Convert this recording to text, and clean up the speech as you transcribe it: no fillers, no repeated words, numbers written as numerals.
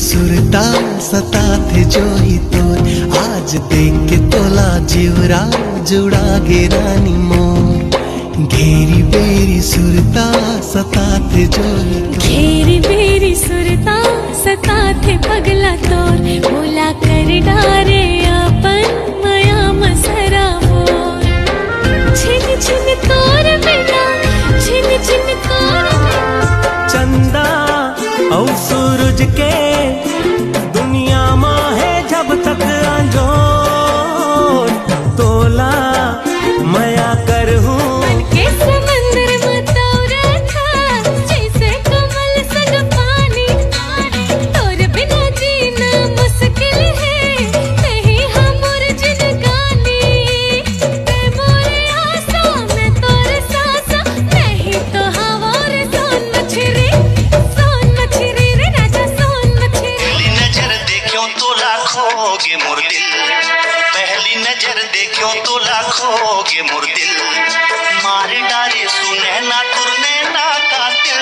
सुरता सता थे जो ही तोर आज देख के तोला जीवरा जुड़ा गे रानी मोर। घेरी बेरी सुरता सता थे जो ही घेरी बेरी सुरता सता थे पगला तोर बोला कर डारे अपन माया मसरा मोर। छिन छिन तोर बिना छिन छिन तोर चंदा और सूरज के दुनिया माँ है जब तक अंजोर तोला मया कर हूँ के समंदर मतौरा था जैसे कमल संग पानी तोर बिना जीना मुश्किल है नहीं हमर जिंदगानी ते मोरे आसा मैं तोर सासा नहीं तो हवार सोन मछरी रे राजा सोन मछरी। पहली नजर देखियो तो लाखोगे मोर दिल, पहली नजर देखियो तो लाखोगे मोर दिल। मारे डारे सुने ना तुरने ना कातिल